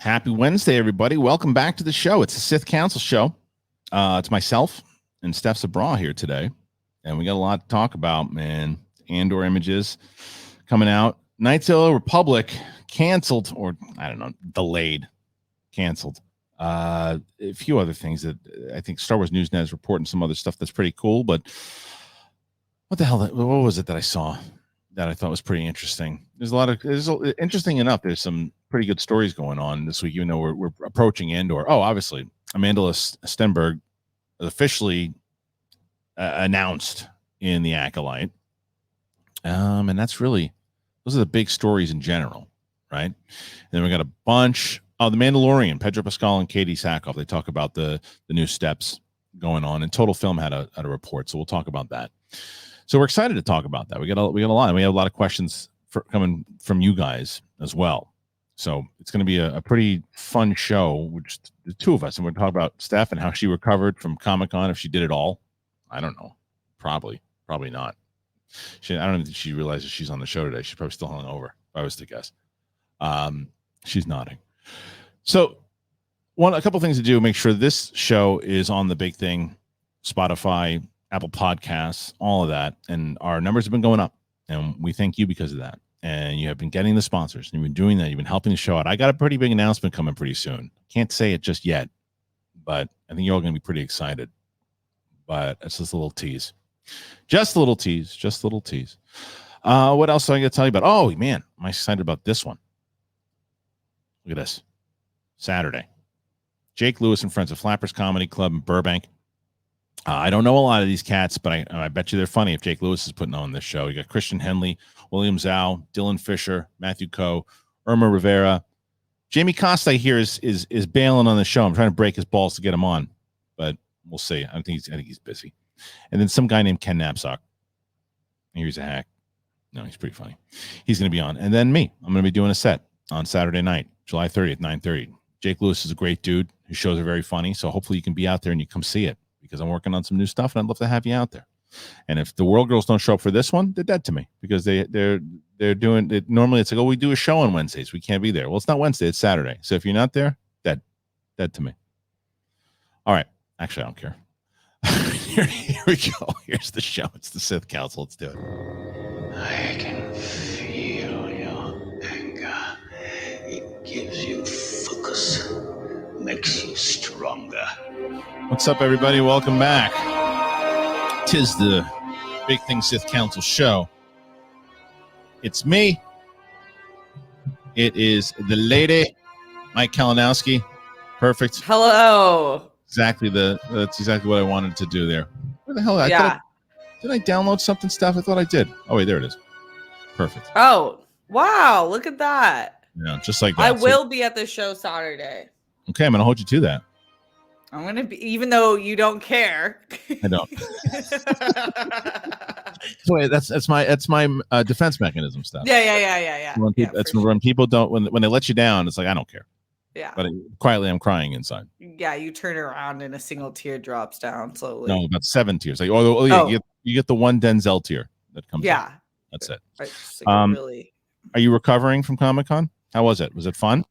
Happy Wednesday, everybody. Welcome back to the show. It's the Sith Council show. It's myself and Steph Sabra here today. And we got a lot to talk about, man. Andor images coming out. Knights of the Republic canceled, or I don't know, delayed, canceled. A few other things that I think Star Wars News Net is reporting some other stuff that's pretty cool. But what the hell? What was it that I saw that I thought was pretty interesting? Interesting enough. There's some pretty good stories going on this week, even though we're approaching Andor. Oh, obviously, Amandala Stenberg officially announced in the Acolyte. And that's really, those are the big stories in general, right? And then we got a bunch. Oh, the Mandalorian, Pedro Pascal and Katee Sackhoff. They talk about the new steps going on. And Total Film had a report, so we'll talk about that. So we're excited to talk about that. We got a lot, and we have a lot of questions coming from you guys as well. So it's going to be a pretty fun show with just the two of us, and we're talking about Steph and how she recovered from Comic-Con, if she did it all. I don't know. Probably not. I don't think she realizes she's on the show today. She's probably still hungover, if I was to guess. She's nodding. So a couple things to do. Make sure this show is on the big thing, Spotify, Apple Podcasts, all of that. And our numbers have been going up, and we thank you because of that. And you have been getting the sponsors, and you've been doing that. You've been helping the show out. I got a pretty big announcement coming pretty soon. Can't say it just yet, but I think you're all going to be pretty excited. But it's just a little tease. Just a little tease. What else do I got to tell you about? Oh, man, I'm excited about this one. Look at this. Saturday. Jake Lewis and Friends of Flappers Comedy Club in Burbank. I don't know a lot of these cats, but I bet you they're funny if Jake Lewis is putting on this show. You got Kristian Henley, William Zhao, Dylan Fisher, Matthew Coe, Irma Rivera. Jamie Costa here is bailing on the show. I'm trying to break his balls to get him on, but we'll see. I think he's busy. And then some guy named Ken Knapsack. Here's a hack. No, he's pretty funny. He's going to be on. And then me. I'm going to be doing a set on Saturday night, July 30th, 9:30. Jake Lewis is a great dude. His shows are very funny. So hopefully you can be out there and you come see it, because I'm working on some new stuff and I'd love to have you out there. And if the World Girls don't show up for this one, they're dead to me, because they're doing it. Normally it's like, oh, we do a show on Wednesdays. We can't be there. Well, it's not Wednesday. It's Saturday. So if you're not there, dead to me. All right. Actually, I don't care. Here we go. Here's the show. It's the Sith Council. Let's do it. I can feel your anger. It gives you focus, makes you stronger. What's up, everybody? Welcome back. 'Tis the Big Thing Sith Council show. It's me. It is the lady, Mike Kalinowski. Perfect. Hello. That's exactly what I wanted to do there. Where the hell? Did I download something, Steph? I thought I did. Oh, wait, there it is. Perfect. Oh, wow. Look at that. Yeah, just like that. I will be at the show Saturday. Okay, I'm going to hold you to that. I'm going to be, even though you don't care. I don't. Wait, that's my defense mechanism stuff. Yeah. When people don't, when they let you down, it's like, I don't care. Yeah. But quietly, I'm crying inside. Yeah, you turn around and a single tear drops down slowly. No, about 7 tears. Like, you get the one Denzel tear that comes. Yeah. Out. That's it. Really. Are you recovering from Comic-Con? How was it? Was it fun?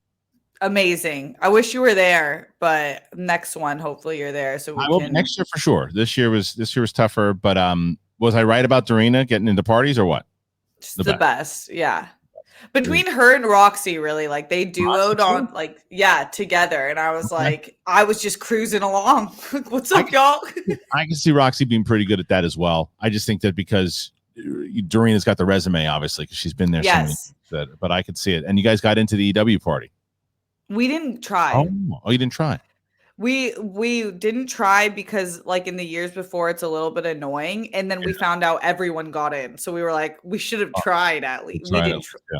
Amazing. I wish you were there, but next one, hopefully you're there. So I will be next year for sure. This year was tougher, but was I right about Dorina getting into parties or what? Just the best. Yeah. Between her and Roxy, really, like they duoed on, like, together. And I was like, I was just cruising along. What's up, y'all? I can see Roxy being pretty good at that as well. I just think that because Dorina's got the resume, obviously, because she's been there. Yes. But I could see it. And you guys got into the EW party. We didn't try. Oh, you didn't try. We didn't try because, like, in the years before, it's a little bit annoying. And then we found out everyone got in. So we were like, we should have tried at least.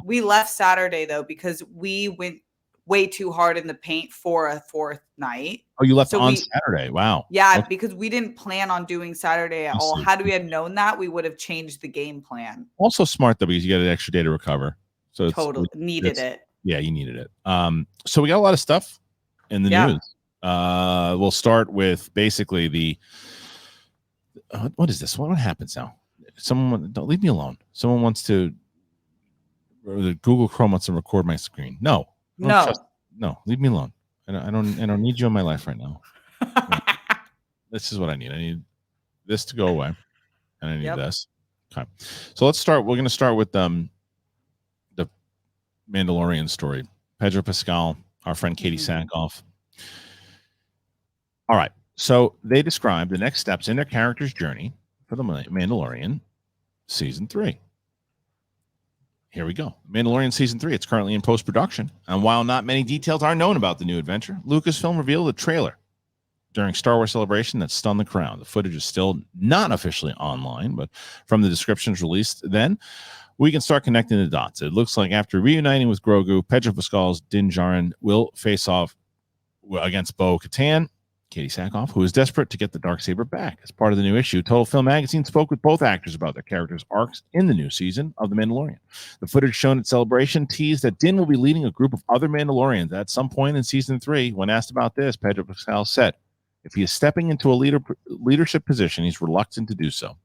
We left Saturday, though, because we went way too hard in the paint for a fourth night. Oh, you left on Saturday. Wow. Yeah, okay. Because we didn't plan on doing Saturday at all. Had we had known that, we would have changed the game plan. Also smart, though, because you got an extra day to recover. So totally needed it. Yeah, you needed it. So we got a lot of stuff in the news. We'll start with basically the what is this? What happens now? Someone don't leave me alone. Someone wants to, or the Google Chrome wants to record my screen. No. No, leave me alone. I don't need you in my life right now. This is what I need. I need this to go away, and I need this. Okay, so let's start. We're going to start with the Mandalorian story. Pedro Pascal, our friend Katee Sackhoff. All right, so they describe the next steps in their character's journey for the Mandalorian season 3. Here we go. Mandalorian season 3. It's currently in post-production, and while not many details are known about the new adventure, Lucasfilm revealed a trailer during Star Wars Celebration that stunned the crowd. The footage is still not officially online, but from the descriptions released then, we can start connecting the dots. It looks like after reuniting with Grogu, Pedro Pascal's Din Djarin will face off against Bo-Katan, Katee Sackhoff, who is desperate to get the Darksaber back. As part of the new issue, Total Film Magazine spoke with both actors about their characters' arcs in the new season of The Mandalorian. The footage shown at Celebration teased that Din will be leading a group of other Mandalorians at some point in season 3. When asked about this, Pedro Pascal said, if he is stepping into a leadership position, he's reluctant to do so.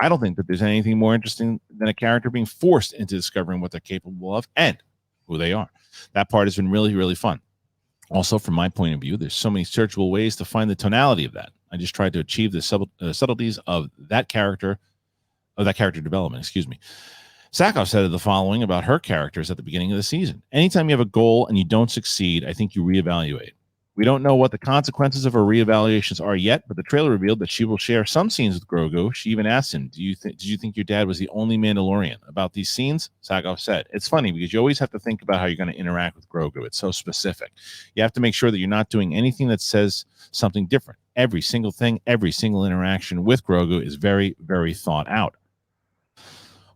I don't think that there's anything more interesting than a character being forced into discovering what they're capable of and who they are. That part has been really, really fun. Also, from my point of view, there's so many searchable ways to find the tonality of that. I just tried to achieve the subtleties of that character development. Sackhoff said the following about her characters at the beginning of the season. Anytime you have a goal and you don't succeed, I think you reevaluate. We don't know what the consequences of her reevaluations are yet, but the trailer revealed that she will share some scenes with Grogu. She even asked him, did you think your dad was the only Mandalorian? About these scenes, Sackhoff said, it's funny because you always have to think about how you're going to interact with Grogu. It's so specific. You have to make sure that you're not doing anything that says something different. Every single thing, every single interaction with Grogu is very, very thought out.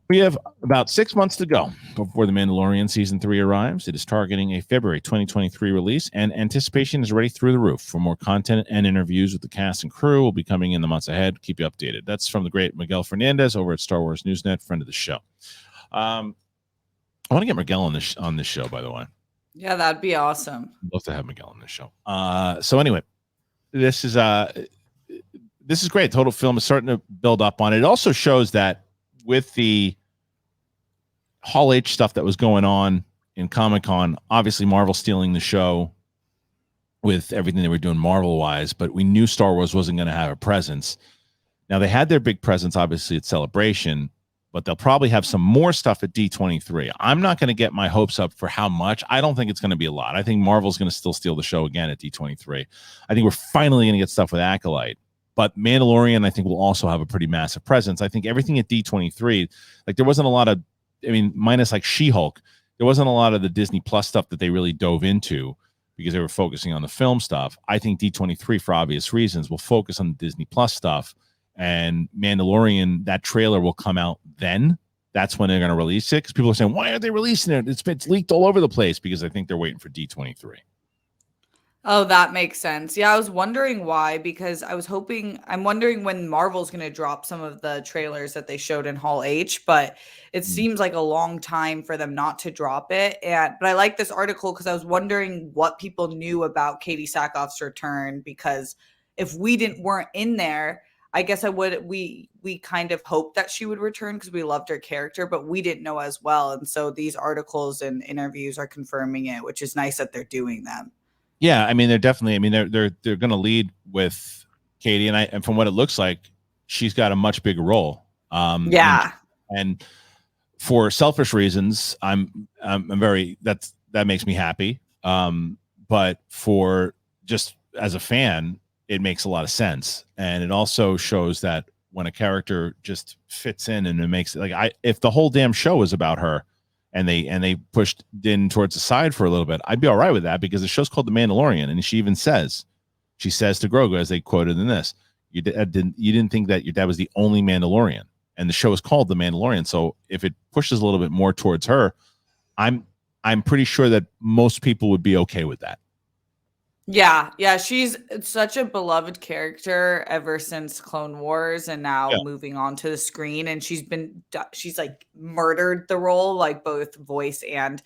We have about 6 months to go before The Mandalorian Season 3 arrives. It is targeting a February 2023 release, and anticipation is already through the roof. For more content and interviews with the cast and crew will be coming in the months ahead. Keep you updated. That's from the great Miguel Fernandez over at Star Wars Newsnet, friend of the show. I want to get Miguel on this show, by the way. Yeah, that'd be awesome. I'd love to have Miguel on this show. So anyway, this is great. Total Film is starting to build up on it. It also shows that with the Hall H stuff that was going on in Comic-Con, obviously Marvel stealing the show with everything they were doing Marvel-wise, but we knew Star Wars wasn't going to have a presence. Now, they had their big presence, obviously, at Celebration, but they'll probably have some more stuff at D23. I'm not going to get my hopes up for how much. I don't think it's going to be a lot. I think Marvel's going to still steal the show again at D23. I think we're finally going to get stuff with Acolyte. But Mandalorian, I think, will also have a pretty massive presence. I think everything at D23, like there wasn't a lot of, minus like She-Hulk, there wasn't a lot of the Disney Plus stuff that they really dove into because they were focusing on the film stuff. I think D23, for obvious reasons, will focus on the Disney Plus stuff. And Mandalorian, that trailer will come out then. That's when they're going to release it. Because people are saying, why aren't they releasing it? It's leaked all over the place because I think they're waiting for D23. Oh, that makes sense. Yeah, I was wondering why, because I'm wondering when Marvel's going to drop some of the trailers that they showed in Hall H, but it seems like a long time for them not to drop it. But I like this article because I was wondering what people knew about Katee Sackhoff's return, because if we weren't in there, I guess we kind of hoped that she would return because we loved her character, but we didn't know as well. And so these articles and interviews are confirming it, which is nice that they're doing them. Yeah, they're definitely. They're going to lead with Katee, and from what it looks like, she's got a much bigger role. And for selfish reasons, I'm very that makes me happy. But for just as a fan, it makes a lot of sense, and it also shows that when a character just fits in and it makes if the whole damn show is about her. And they pushed Din towards the side for a little bit, I'd be all right with that because the show's called The Mandalorian, and she says to Grogu, as they quoted in this, you didn't think that your dad was the only Mandalorian, and the show is called The Mandalorian. So if it pushes a little bit more towards her, I'm pretty sure that most people would be okay with that. Yeah, she's such a beloved character ever since Clone Wars, and now moving on to the screen, and she's like murdered the role, like both voice and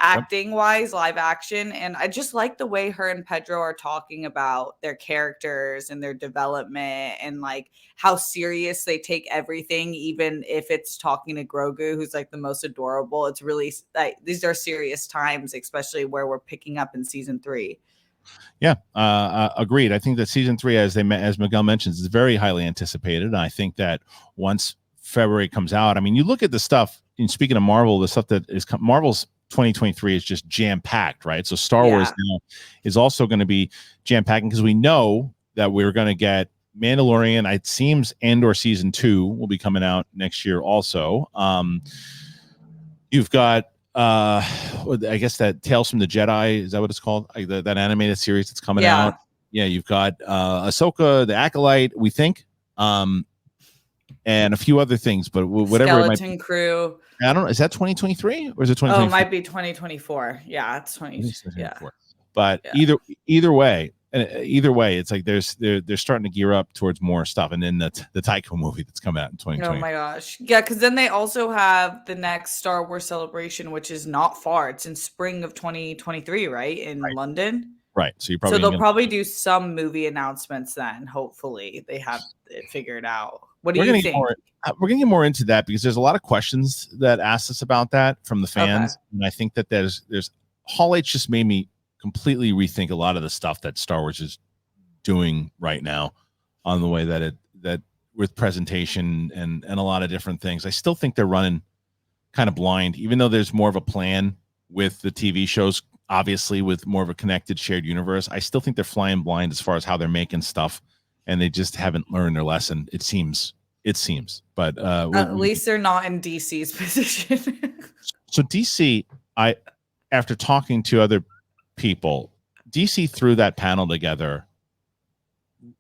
acting wise, live action. And I just like the way her and Pedro are talking about their characters and their development and like how serious they take everything, even if it's talking to Grogu, who's like the most adorable. It's really like these are serious times, especially where we're picking up in season 3. Yeah, agreed. I think that season 3, as Miguel mentions, is very highly anticipated. And I think that once February comes out, I mean, you look at the stuff. And speaking of Marvel, the stuff that is Marvel's 2023 is just jam packed, right? So Star Wars now is also going to be jam packed because we know that we're going to get Mandalorian. It seems Andor season 2 will be coming out next year. Also, you've got I guess that Tales from the Jedi, is that what it's called? That animated series that's coming out. Yeah, you've got Ahsoka, the Acolyte, we think, and a few other things, but whatever. Skeleton Crew. I don't know. Is that 2023 or is it 2024? Oh, it might be 2024. Yeah, it's 2024. Yeah. But either way, it's like they're starting to gear up towards more stuff, and then the Tycho movie that's coming out in 2020. Oh my gosh, yeah, because then they also have the next Star Wars celebration, which is not far. It's in spring of 2023, right, in London. Right. So they'll probably do some movie announcements then. Hopefully, they have it figured out. What do you think? We're going to get more into that because there's a lot of questions that asked us about that from the fans, and I think that there's Hall H just made me completely rethink a lot of the stuff that Star Wars is doing right now on the way that with presentation and a lot of different things. I still think they're running kind of blind, even though there's more of a plan with the TV shows, obviously with more of a connected shared universe. I still think they're flying blind as far as how they're making stuff, and they just haven't learned their lesson. It seems, but at least they're not in DC's position. So DC, after talking to other people, DC threw that panel together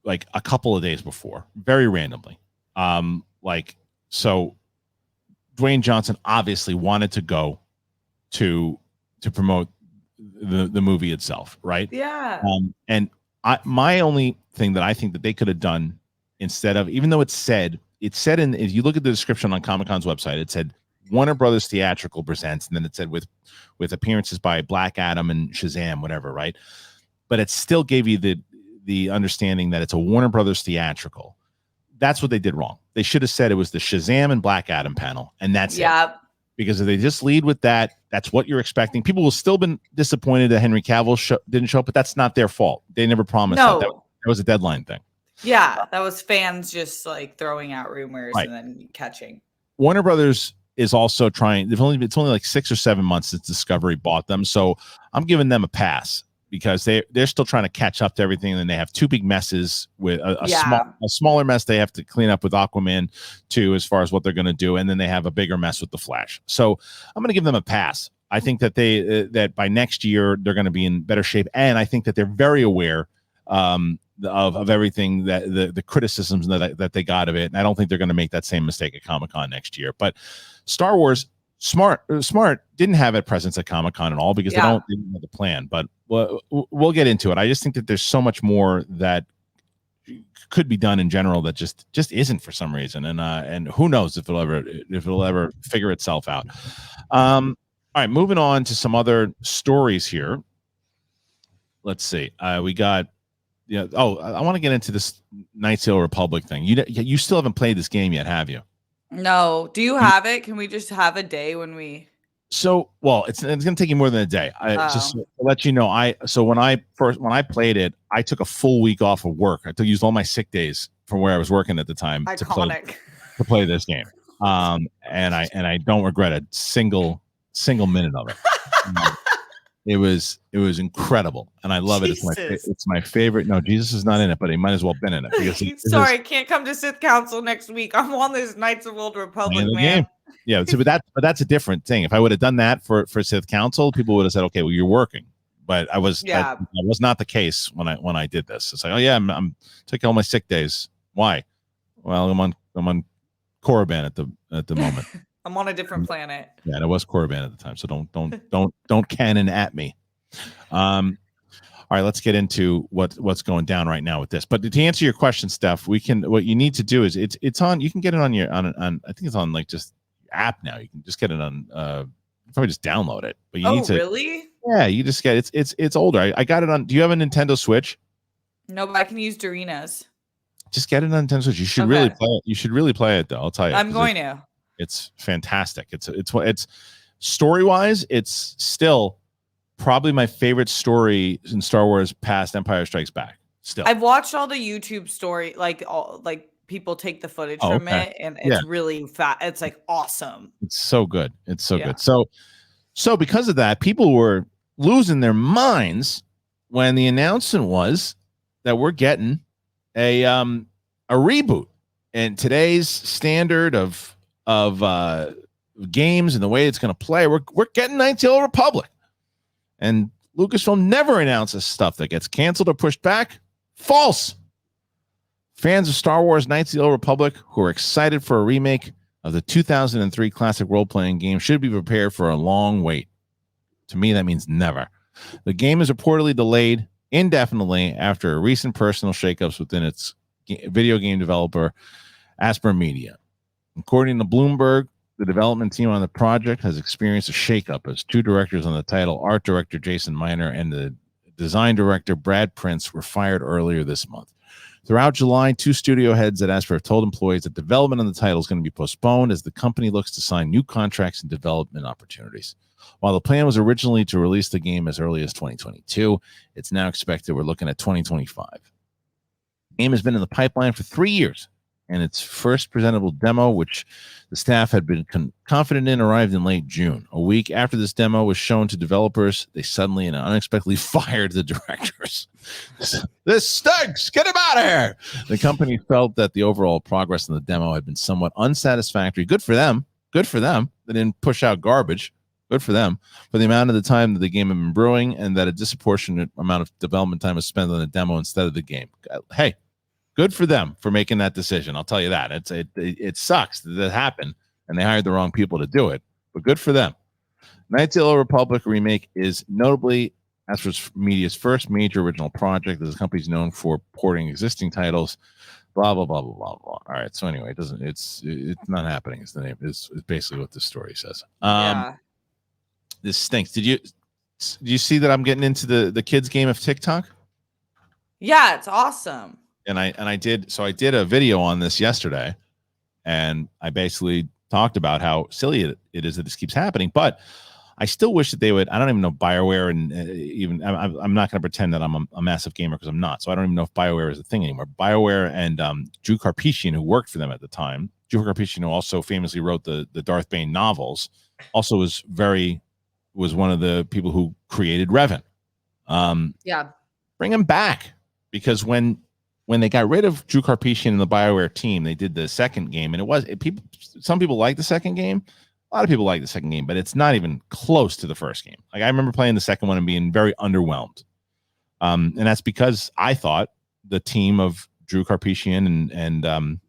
like a couple of days before, very randomly. So Dwayne Johnson obviously wanted to go to promote the movie itself, right? Yeah. And my only thing that I think that they could have done instead of, even though it said in, if you look at the description on Comic-Con's website, it said Warner Brothers Theatrical presents, and then it said with appearances by Black Adam and Shazam, whatever, right? But it still gave you the understanding that it's a Warner Brothers Theatrical. That's what they did wrong. They should have said it was the Shazam and Black Adam panel, and that's it. Because if they just lead with that, that's what you're expecting. People will still been disappointed that Henry Cavill didn't show up, but that's not their fault. They never promised that was a deadline thing. Yeah, that was fans just like throwing out rumors and then catching. Warner Brothers is also trying. It's only like 6 or 7 months since Discovery bought them, so I'm giving them a pass because they're still trying to catch up to everything, and they have 2 big messes with a smaller mess they have to clean up with Aquaman 2 as far as what they're going to do, and then they have a bigger mess with the Flash. So I'm going to give them a pass. I think that that by next year they're going to be in better shape, and I think that they're very aware of everything that the criticisms that they got of it, and I don't think they're going to make that same mistake at Comic-Con next year. But Star Wars, smart didn't have a presence at Comic-Con at all because they didn't have the plan. But we'll get into it. I just think that there's so much more that could be done in general that just isn't for some reason, and who knows if it'll ever figure itself out. All right, moving on to some other stories here. Let's see. We got. Yeah. Oh, I want to get into this Knights of the Republic thing. You still haven't played this game yet, have you? No. Do you have it? Can we just have a day when we? So, well, it's going to take you more than a day. Just to let you know, when I played it, I took a full week off of work. I used all my sick days from where I was working at the time to play this game. And I don't regret a single minute of it. It was incredible, and I love it. It's my favorite. No, Jesus is not in it, but he might as well have been in it. Sorry, can't come to Sith Council next week. I'm on this Knights of the Old Republic, man. Yeah, so, but that's a different thing. If I would have done that for Sith Council, people would have said, "Okay, well, you're working." But that was not the case when I did this. It's like, oh yeah, I'm taking all my sick days. Why? Well, I'm on Korriban at the moment. I'm on a different planet. Yeah, and it was Korriban at the time, so don't canon at me. All right, let's get into what's going down right now with this. But to answer your question, Steph, what you need to do is it's on. You can get it on I think it's on like just app now. You can just get it on probably just download it. But you Oh, need to. really? Yeah, you just get it's older. I got it on. Do you have a Nintendo Switch? No, but I can use Dorina's. Just get it on Nintendo Switch. You should really play it. You should really play it, though. I'll tell you. I'm going to. It's fantastic. It's story wise, it's still probably my favorite story in Star Wars past Empire Strikes Back. Still, I've watched all the YouTube story, like people take the footage from it, and it's really fat. It's like awesome. It's so good. It's so good. So because of that, people were losing their minds when the announcement was that we're getting a reboot. And today's standard of games and the way it's going to play, we're getting Knights of the Old Republic. And Lucasfilm never announces stuff that gets canceled or pushed back. False. Fans of Star Wars Knights of the Old Republic who are excited for a remake of the 2003 classic role-playing game should be prepared for a long wait. To me, that means never. The game is reportedly delayed indefinitely after recent personal shakeups within its video game developer, Asper Media. According to Bloomberg, the development team on the project has experienced a shakeup as two directors on the title, art director Jason Miner and the design director Brad Prince, were fired earlier this month. Throughout July, two studio heads at Asper have told employees that development on the title is going to be postponed as the company looks to sign new contracts and development opportunities. While the plan was originally to release the game as early as 2022, it's now expected we're looking at 2025. The game has been in the pipeline for 3 years, and its first presentable demo, which the staff had been confident in, arrived in late June. A week after this demo was shown to developers, they suddenly and unexpectedly fired the directors. This stinks! Get him out of here! The company felt that the overall progress in the demo had been somewhat unsatisfactory. Good for them. Good for them. They didn't push out garbage. Good for them. For the amount of the time that the game had been brewing and that a disproportionate amount of development time was spent on the demo instead of the game. Hey, good for them for making that decision. I'll tell you that. It sucks that it happened and they hired the wrong people to do it, but good for them. Knights of the Old Republic remake is notably Asper Media's first major original project. The company's known for porting existing titles. Blah blah blah blah blah blah. All right. So anyway, it's not happening. Is the name? Is basically what this story says. This stinks. Did you see that I'm getting into the kids game of TikTok? Yeah, it's awesome. And I did a video on this yesterday, and I basically talked about how silly it is that this keeps happening. But I still wish that they would. I don't even know BioWare, and even I'm not going to pretend that I'm a massive gamer because I'm not. So I don't even know if BioWare is a thing anymore. BioWare and Drew Karpyshyn, who worked for them at the time, Drew Karpyshyn, who also famously wrote the Darth Bane novels, also was one of the people who created Revan. Bring him back, because when they got rid of Drew Karpyshyn and the BioWare team, they did the second game, and some people like the second game. A lot of people like the second game, but it's not even close to the first game. Like, I remember playing the second one and being very underwhelmed. And that's because I thought the team of Drew Karpyshyn and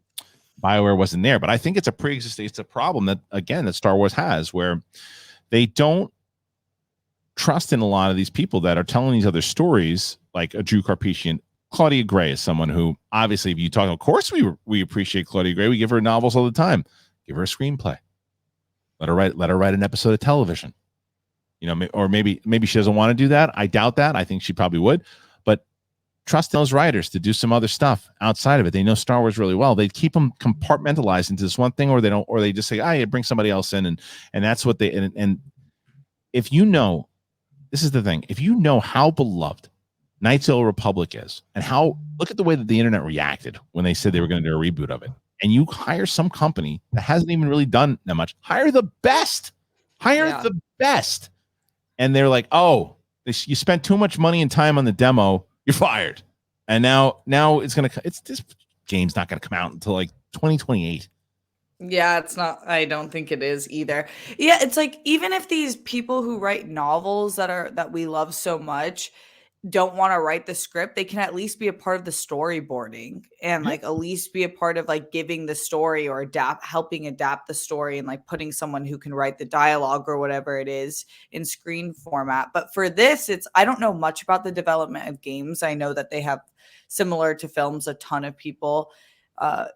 BioWare wasn't there. But I think it's a problem that Star Wars has, where they don't trust in a lot of these people that are telling these other stories, like a Drew Karpyshyn. Claudia Gray is someone who, obviously, if you talk, of course we appreciate Claudia Gray. We give her novels all the time. Give her a screenplay. Let her write an episode of television. Or maybe she doesn't want to do that. I doubt that. I think she probably would. But trust those writers to do some other stuff outside of it. They know Star Wars really well. They keep them compartmentalized into this one thing, or they don't, or they just say, bring somebody else in, and that's what they and if you know, this is the thing. If you know how beloved Knights of the Old Republic is, and look at the way that the internet reacted when they said they were going to do a reboot of it, and you hire some company that hasn't even really done that much, hire the best, the best, and they're like, oh, you spent too much money and time on the demo, you're fired, and now this game's not going to come out until like 2028. Yeah, it's not. I don't think it is either. Yeah, it's like, even if these people who write novels that we love so much don't want to write the script, they can at least be a part of the storyboarding and like at least be a part of like giving the story or helping adapt the story, and like putting someone who can write the dialogue or whatever it is in screen format. But for this, I don't know much about the development of games. I know that they have, similar to films, a ton of people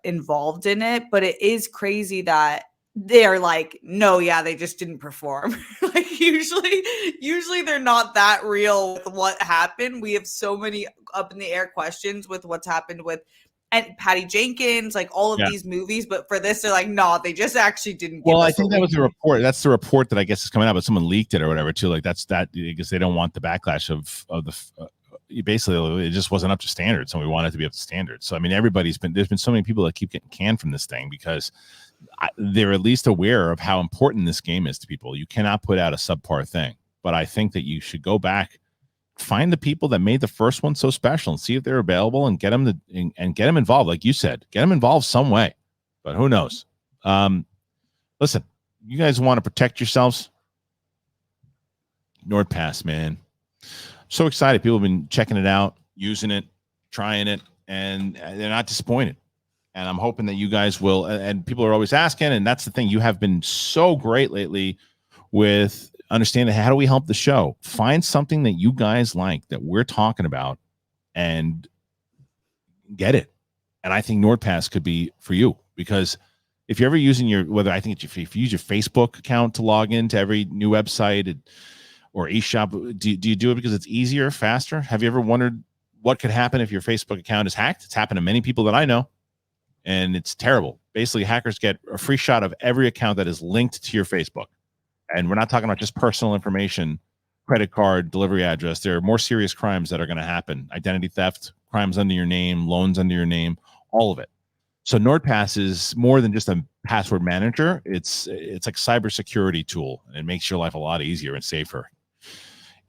involved in it, but it is crazy that they're like, no, yeah, they just didn't perform. Like, usually they're not that real with what happened. We have so many up in the air questions with what's happened with and Patty Jenkins, like all of these movies, but for this, they're like, no, they just actually didn't. Well, I think that was the report. That's the report that I guess is coming out, but someone leaked it or whatever too. Like that's that because they don't want the backlash of the. Basically, it just wasn't up to standards, and we want it to be up to standards. So, I mean, there's been so many people that keep getting canned from this thing because they're at least aware of how important this game is to people. You cannot put out a subpar thing, but I think that you should go back, find the people that made the first one so special, and see if they're available, and get them and get them involved. Like you said, get them involved some way. But who knows? Listen, you guys want to protect yourselves. NORDPASS, man. So excited. People have been checking it out, using it, trying it, and they're not disappointed. And I'm hoping that you guys will. And people are always asking, and that's the thing. You have been so great lately with understanding how do we help the show. Find something that you guys like that we're talking about and get it. And I think NORDPASS could be for you, because if you're ever using whether I think if you use your Facebook account to log into every new website or eShop, do you do it because it's easier, faster? Have you ever wondered what could happen if your Facebook account is hacked? It's happened to many people that I know, and it's terrible. Basically, hackers get a free shot of every account that is linked to your Facebook. And we're not talking about just personal information, credit card, delivery address. There are more serious crimes that are going to happen. Identity theft, crimes under your name, loans under your name, all of it. So NORDPASS is more than just a password manager. It's like a cybersecurity tool, and it makes your life a lot easier and safer.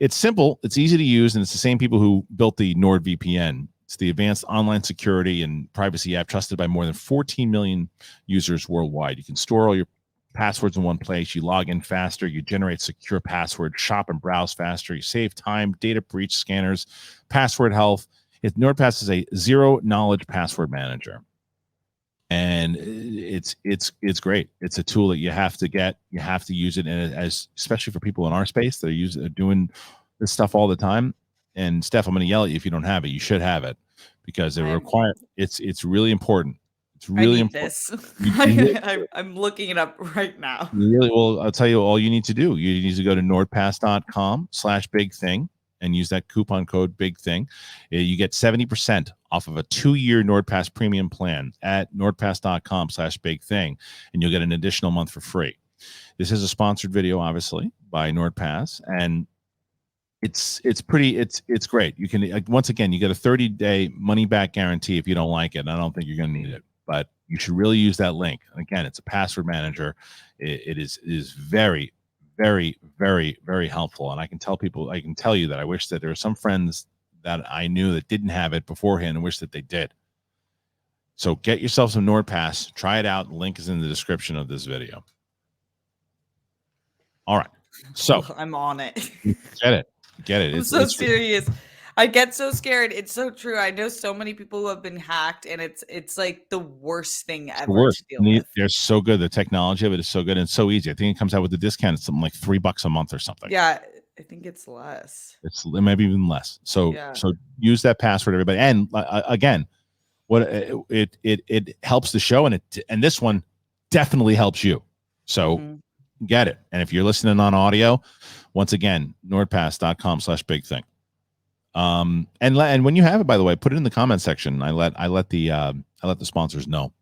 It's simple, it's easy to use, and it's the same people who built the NordVPN. It's the advanced online security and privacy app trusted by more than 14 million users worldwide. You can store all your passwords in one place. You log in faster. You generate secure passwords, shop and browse faster. You save time, data breach scanners, password health. NORDPASS is a zero-knowledge password manager. And it's great. It's a tool that you have to get. You have to use it, and especially for people in our space that are doing this stuff all the time. And Steph, I'm going to yell at you if you don't have it. You should have it because it's really important. It's really important. I'm looking it up right now. Really, well, I'll tell you all you need to do. You need to go to nordpass.com/bigthing and use that coupon code BIGTHING. You get 70% off of a 2-year NORDPASS premium plan at nordpass.com/bigthing, and you'll get an additional month for free. This is a sponsored video, obviously, by NORDPASS, and it's great. You can, once again, you get a 30-day money-back guarantee if you don't like it, and I don't think you're going to need it, but you should really use that link. And again, it's a password manager. It is very, very, very, very helpful. And I can tell you that I wish that there were some friends that I knew that didn't have it beforehand and wish that they did. So get yourself some NORDPASS, try it out. The link is in the description of this video. All right. So I'm on it. Get it. I'm so serious. I get so scared. It's so true. I know so many people who have been hacked, and it's like the worst thing ever to deal with. They're so good. The technology of it is so good and so easy. I think it comes out with a discount. It's something like $3 a month or something. Yeah, I think it's less. It may be even less. So use that password, everybody. And again, what it helps the show, and this one definitely helps you. So get it. And if you're listening on audio, once again, nordpass.com/bigthing. And when you have it, by the way, put it in the comment section. I let the sponsors know.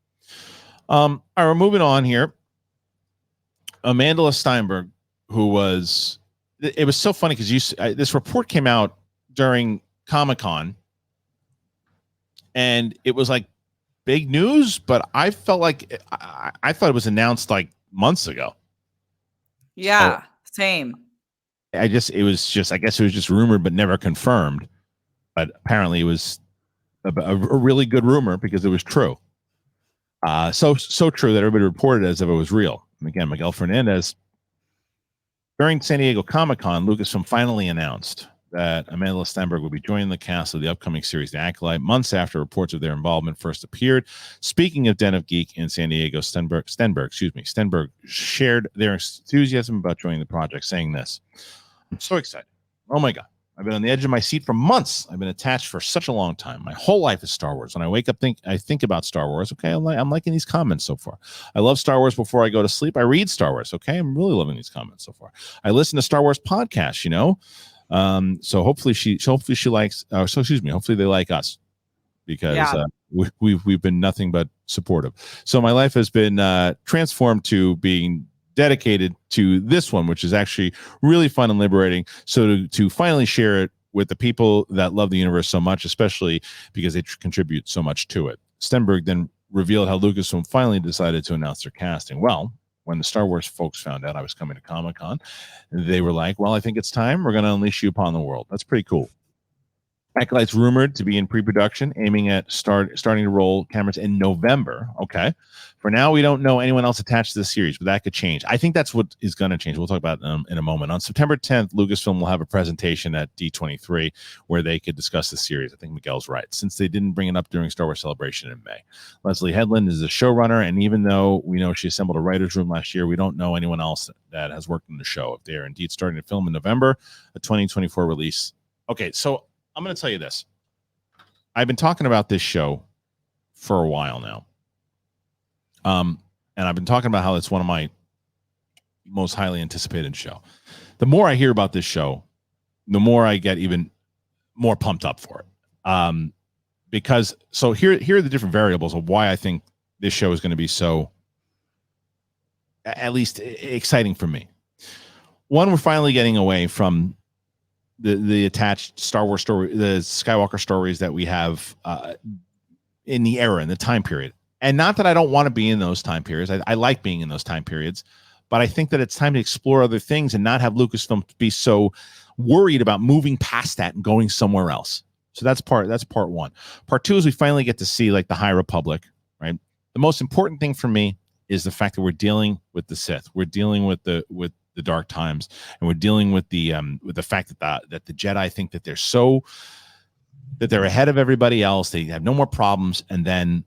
All right, we're moving on here. Amandala Stenberg, it was so funny because this report came out during Comic-Con, and it was like big news, but I felt like I thought it was announced like months ago. Yeah, same. I guess it was just rumored but never confirmed. But apparently it was a really good rumor because it was true. So true that everybody reported as if it was real. And again, Miguel Fernandez, during San Diego Comic-Con, Lucasfilm finally announced that Amandala Stenberg will be joining the cast of the upcoming series The Acolyte months after reports of their involvement first appeared. Speaking of Den of Geek in San Diego, Stenberg shared their enthusiasm about joining the project, saying this: "I'm so excited. Oh my God. I've been on the edge of my seat for months. I've been attached for such a long time. My whole life is Star Wars. When I wake up, I think about Star Wars. Okay, I'm liking these comments so far. I love Star Wars before I go to sleep. I read Star Wars. Okay, I'm really loving these comments so far. I listen to Star Wars podcasts. So hopefully she likes. Hopefully they like us, because we've been nothing but supportive. So my life has been transformed to being dedicated to this one, which is actually really fun and liberating. So to finally share it with the people that love the universe so much, especially because they contribute so much to it. Stenberg then revealed how Lucasfilm finally decided to announce their casting. Well, when the Star Wars folks found out I was coming to Comic-Con, they were like, well, I think it's time. We're going to unleash you upon the world. That's pretty cool. Acolyte's rumored to be in pre-production, aiming at starting to roll cameras in November. Okay. For now, we don't know anyone else attached to the series, but that could change. I think that's what is going to change. We'll talk about in a moment. On September 10th, Lucasfilm will have a presentation at D23 where they could discuss the series. I think Miguel's right, since they didn't bring it up during Star Wars Celebration in May. Leslie Headland is the showrunner, and even though we know she assembled a writer's room last year, we don't know anyone else that has worked on the show. If they are indeed starting to film in November, a 2024 release. Okay, so I'm going to tell you this. I've been talking about this show for a while now. And I've been talking about how it's one of my most highly anticipated show. The more I hear about this show, the more I get even more pumped up for it. Because here are the different variables of why I think this show is going to be so, at least, exciting for me. One, we're finally getting away from the attached Star Wars story, the Skywalker stories that we have in the era, in the time period. And not that I don't want to be in those time periods. I like being in those time periods, but I think that it's time to explore other things and not have Lucasfilm be so worried about moving past that and going somewhere else. So that's part one. Part two is we finally get to see like the High Republic, right? The most important thing for me is the fact that we're dealing with the Sith. We're dealing with the dark times, and we're dealing with the fact that the Jedi think that they're ahead of everybody else. They have no more problems, and then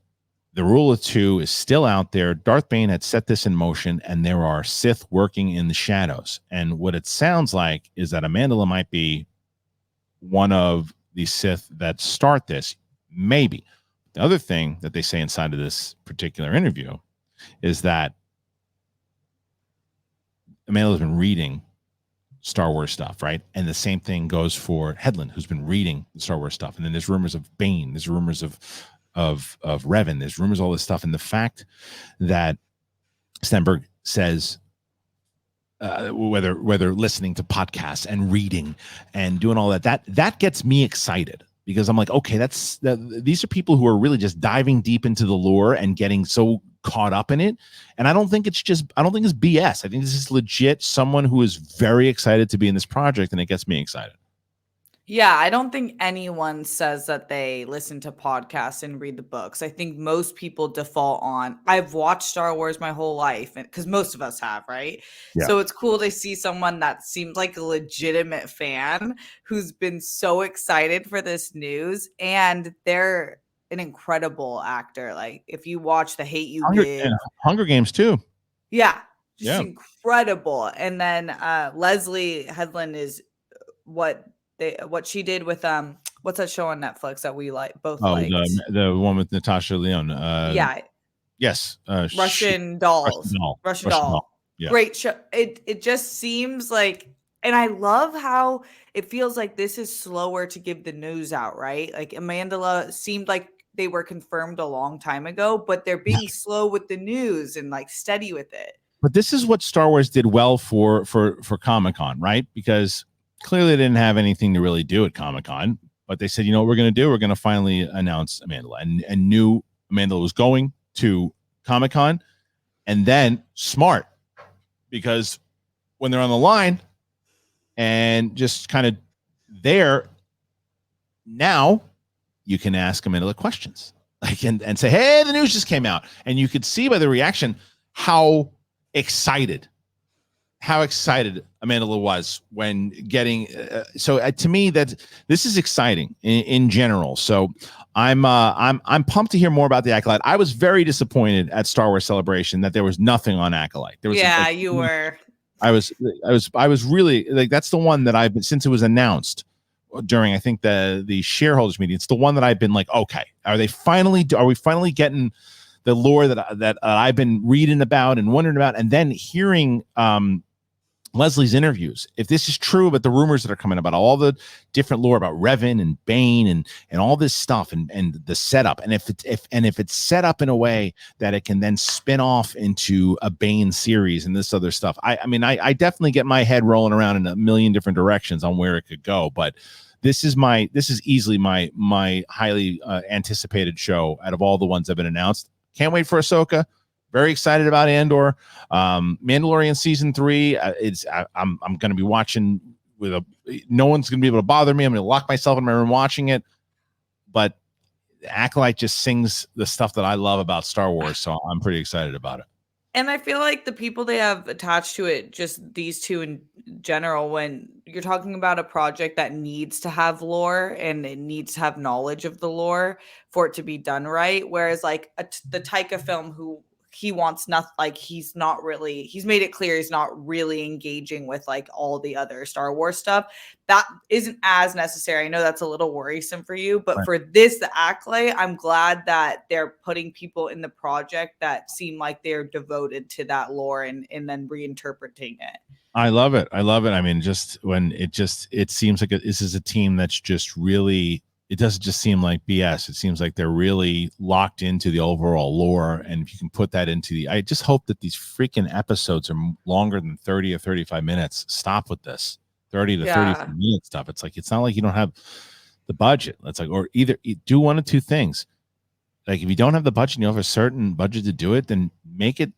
the rule of two is still out there. Darth Bane had set this in motion, and there are Sith working in the shadows. And what it sounds like is that Amandala might be one of the Sith that start this, maybe. The other thing that they say inside of this particular interview is that Amandala's been reading Star Wars stuff, right? And the same thing goes for Headland, who's been reading the Star Wars stuff. And then there's rumors of Bane, there's rumors of Revan, there's rumors of all this stuff. And the fact that Stenberg says whether listening to podcasts and reading and doing all that gets me excited, because I'm like, okay, these are people who are really just diving deep into the lore and getting so caught up in it. And I don't think it's BS. I think this is legit someone who is very excited to be in this project, and it gets me excited. Yeah, I don't think anyone says that they listen to podcasts and read the books. I think most people default on, I've watched Star Wars my whole life, because most of us have, right? Yeah. So it's cool to see someone that seems like a legitimate fan who's been so excited for this news, and they're an incredible actor. Like, if you watch The Hate You Give, Hunger Games too. Yeah, just incredible. And then Leslie Headland is what she did with what's that show on Netflix that we both liked? The one with Natasha Lyonne. Yes. Russian Doll. Yeah. Great show. It just seems like, and I love how it feels like this is slower to give the news out, right? Like Amandala seemed like they were confirmed a long time ago, but they're being slow with the news and like steady with it. But this is what Star Wars did well for Comic-Con, right? Because clearly they didn't have anything to really do at Comic-Con, but they said, you know what we're going to do? We're going to finally announce Amandala, and knew Amandala was going to Comic-Con. And then smart, because when they're on the line and just kind of there, now you can ask Amandala questions, like, and say, hey, the news just came out. And you could see by the reaction how excited Amandala was when getting to me, that this is exciting in general. So I'm pumped to hear more about the Acolyte. I was very disappointed at Star Wars Celebration that there was nothing on Acolyte. There was you were. I was really, like, that's the one that I've been, since it was announced, during, I think, the shareholders meeting. It's the one that I've been like, okay, are we finally getting the lore that I've been reading about and wondering about, and then hearing Leslie's interviews. If this is true about the rumors that are coming about all the different lore about Revan and Bane and all this stuff and the setup, and if it's set up in a way that it can then spin off into a Bane series and this other stuff, I mean, I definitely get my head rolling around in a million different directions on where it could go. But this is easily my highly anticipated show out of all the ones that have been announced. Can't wait for Ahsoka. Very excited about Andor. Mandalorian season 3. I'm going to be watching no one's going to be able to bother me. I'm going to lock myself in my room watching it. But Acolyte just sings the stuff that I love about Star Wars, so I'm pretty excited about it. And I feel like the people they have attached to it, just these two in general, when you're talking about a project that needs to have lore and it needs to have knowledge of the lore for it to be done right, whereas like the Taika film, who he wants nothing, like he's made it clear he's not really engaging with like all the other Star Wars stuff. That isn't as necessary. I know that's a little worrisome for you, but for this, the Acolyte, I'm glad that they're putting people in the project that seem like they're devoted to that lore and then reinterpreting it. I love it. I mean, just when it seems like this is a team that's just really, it doesn't just seem like BS. It seems like they're really locked into the overall lore. And if you can put that into I just hope that these freaking episodes are longer than 30 or 35 minutes. Stop with this 30 to 35 minute stuff. It's like, it's not like you don't have the budget. It's like, or either do one of two things. Like if you don't have the budget and you have a certain budget to do it, then make it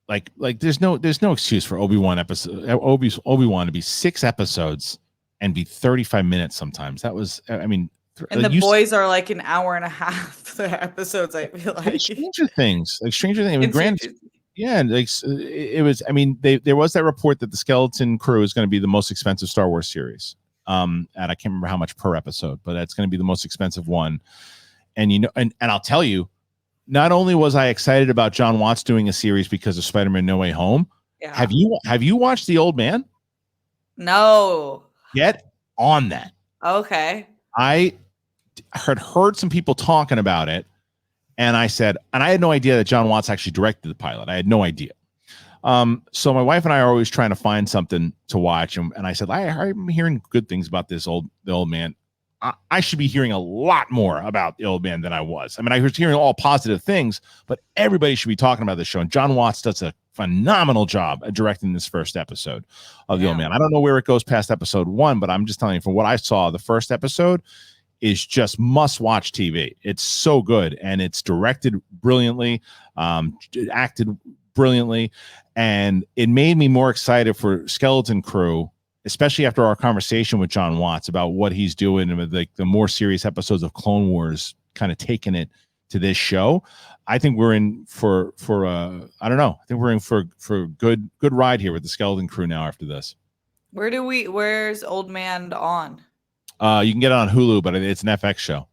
like there's no excuse for Obi-Wan to be 6 episodes and be 35 minutes sometimes. That was, I mean, and the boys are like an hour and a half the episodes, I feel like. Stranger Things. I mean, granted, yeah, like it was. I mean, there was that report that the Skeleton Crew is going to be the most expensive Star Wars series. And I can't remember how much per episode, but that's going to be the most expensive one. And and I'll tell you, not only was I excited about John Watts doing a series because of Spider-Man: No Way Home. Yeah. Have you watched The Old Man? No. Get on that. Okay. I had heard some people talking about it, and I said, and I had no idea that John Watts actually directed the pilot. I had no idea. So my wife and I are always trying to find something to watch, and I said, I'm hearing good things about the old man. I should be hearing a lot more about The Old Man than I was. I mean, I was hearing all positive things, but everybody should be talking about this show. And John Watts does a phenomenal job at directing this first episode of The Old Man. I don't know where it goes past episode 1, but I'm just telling you, from what I saw, the first episode is just must-watch TV. It's so good, and it's directed brilliantly, acted brilliantly, and it made me more excited for Skeleton Crew, especially after our conversation with John Watts about what he's doing with like the more serious episodes of Clone Wars, kind of taking it to this show. I think we're in for I don't know. I think we're in for a good ride here with the Skeleton Crew now after this. Where's Old Man on? You can get it on Hulu, but it's an FX show.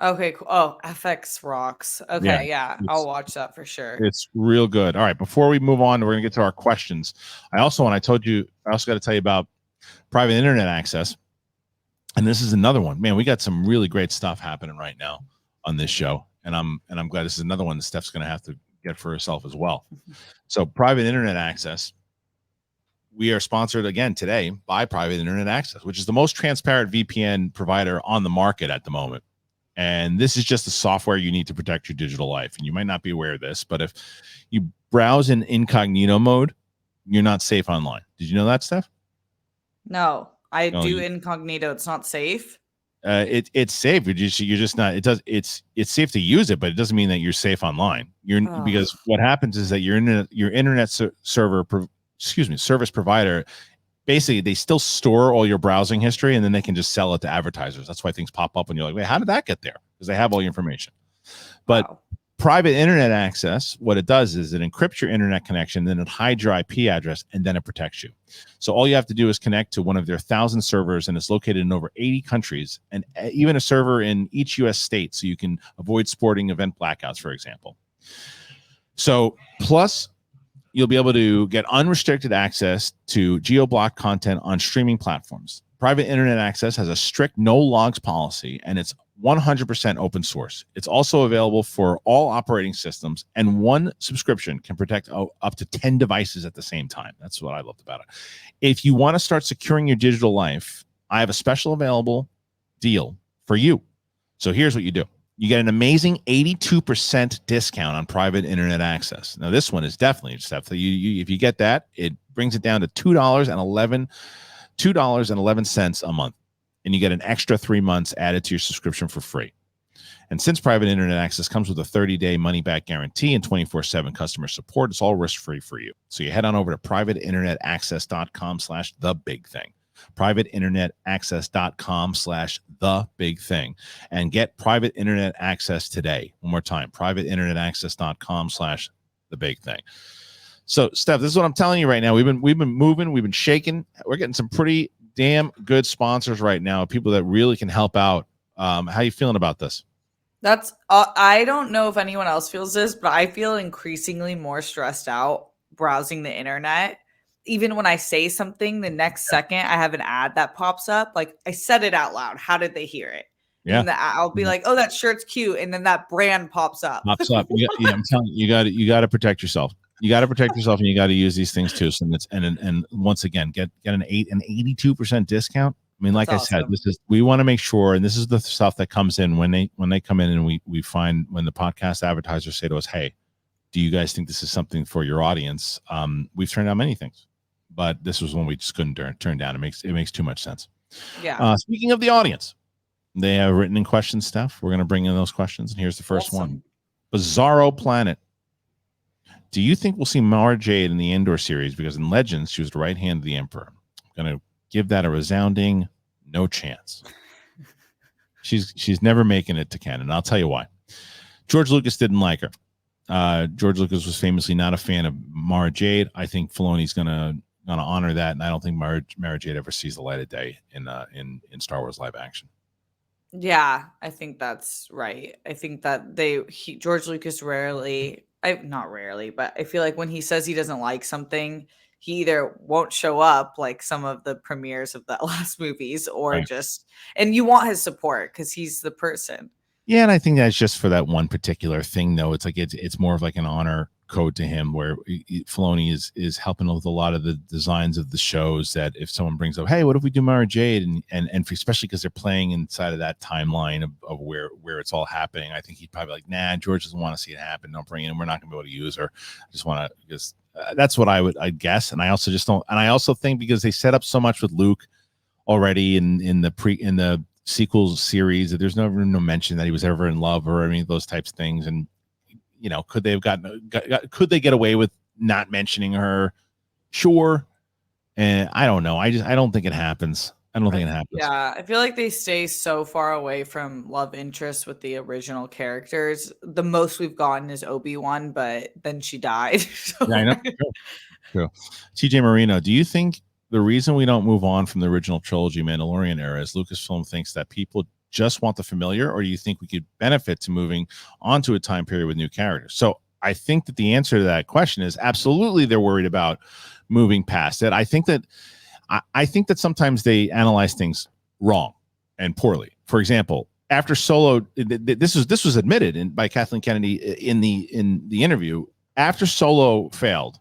Okay, cool. Oh, FX rocks. Okay, yeah, I'll watch that for sure. It's real good. All right, before we move on, we're going to get to our questions. I also got to tell you about private internet access. And this is another one. Man, we got some really great stuff happening right now on this show. And I'm glad this is another one that Steph's going to have to get for herself as well. So private internet access. We are sponsored again today by Private Internet Access, which is the most transparent VPN provider on the market at the moment. And this is just the software you need to protect your digital life. And you might not be aware of this, but if you browse in incognito mode, you're not safe online. Did you know that, Steph? No, I do incognito. It's not safe. It's safe. You're just not. It's safe to use it, but it doesn't mean that you're safe online. Because what happens is that your internet service provider, basically they still store all your browsing history, and then they can just sell it to advertisers. That's why things pop up and you're like, wait, how did that get there? Because they have all your information. But private internet access, what it does is it encrypts your internet connection, then it hides your IP address, and then it protects you. So all you have to do is connect to one of their 1,000 servers, and it's located in over 80 countries, and even a server in each U.S. state, so you can avoid sporting event blackouts, for example. So plus, you'll be able to get unrestricted access to geo-blocked content on streaming platforms. Private Internet Access has a strict no logs policy, and it's 100% open source. It's also available for all operating systems, and one subscription can protect up to 10 devices at the same time. That's what I loved about it. If you want to start securing your digital life, I have a special available deal for you. So here's what you do. You get an amazing 82% discount on Private Internet Access. Now, this one is definitely stuff that if you get that, it brings it down to $2.11 a month, and you get an extra 3 months added to your subscription for free. And since Private Internet Access comes with a 30-day money-back guarantee and 24/7 customer support, it's all risk-free for you. So you head on over to privateinternetaccess.com/thebigthing. privateinternetaccess.com/thebigthing, and get private internet access today. One more time, privateinternetaccess.com/thebigthing. So, Steph, this is what I'm telling you right now. We've been moving, we've been shaking. We're getting some pretty damn good sponsors right now, people that really can help out. How you feeling about this? That's I don't know if anyone else feels this, but I feel increasingly more stressed out browsing the internet. Even when I say something, the next second I have an ad that pops up. Like, I said it out loud. How did they hear it? Yeah. And I'll be like, oh, that shirt's cute. And then that brand pops up. I'm telling you, you got to protect yourself. You got to protect yourself, and you got to use these things too. So and once again, get an 82% discount. I mean, like I said, we want to make sure, and this is the stuff that comes in when they come in, and we find when the podcast advertisers say to us, hey, do you guys think this is something for your audience? We've turned down many things, but this was one we just couldn't turn down. It makes too much sense. Yeah. Speaking of the audience, they have written in questions, Steph. We're going to bring in those questions, and here's the first one. Bizarro Planet. Do you think we'll see Mara Jade in the Andor series? Because in Legends, she was the right hand of the Emperor. I'm going to give that a resounding no chance. She's never making it to canon. I'll tell you why. George Lucas didn't like her. George Lucas was famously not a fan of Mara Jade. I think Filoni's gonna honor that, and I don't think Mara Jade ever sees the light of day in Star Wars live action. Yeah, I think that's right. I think that George Lucas not rarely, but I feel like when he says he doesn't like something, he either won't show up, like some of the premieres of the last movies, or and you want his support because he's the person. Yeah, and I think that's just for that one particular thing, though. It's like it's more of like an honor code to him, where Filoni is helping with a lot of the designs of the shows. That if someone brings up, hey, what if we do Mara Jade, and especially because they're playing inside of that timeline of where it's all happening, I think he'd probably like, nah, George doesn't want to see it happen. Don't bring it in. We're not going to be able to use her. I just want to just. That's what I'd guess, and I also just don't. And I also think because they set up so much with Luke already in the sequels series, that there's no mention that he was ever in love or any of those types of things. And could they have could they get away with not mentioning her? Sure. And I don't know. I don't think it happens. I don't think it happens. Yeah, I feel like they stay so far away from love interest with the original characters. The most we've gotten is Obi-Wan, but then she died. So. Yeah, I know. True. TJ Marino, do you think the reason we don't move on from the original trilogy Mandalorian era is Lucasfilm thinks that people just want the familiar, or do you think we could benefit to moving on to a time period with new characters? So I think that the answer to that question is absolutely they're worried about moving past it. I think that sometimes they analyze things wrong and poorly. For example, after Solo, this was admitted by Kathleen Kennedy in the interview. After Solo failed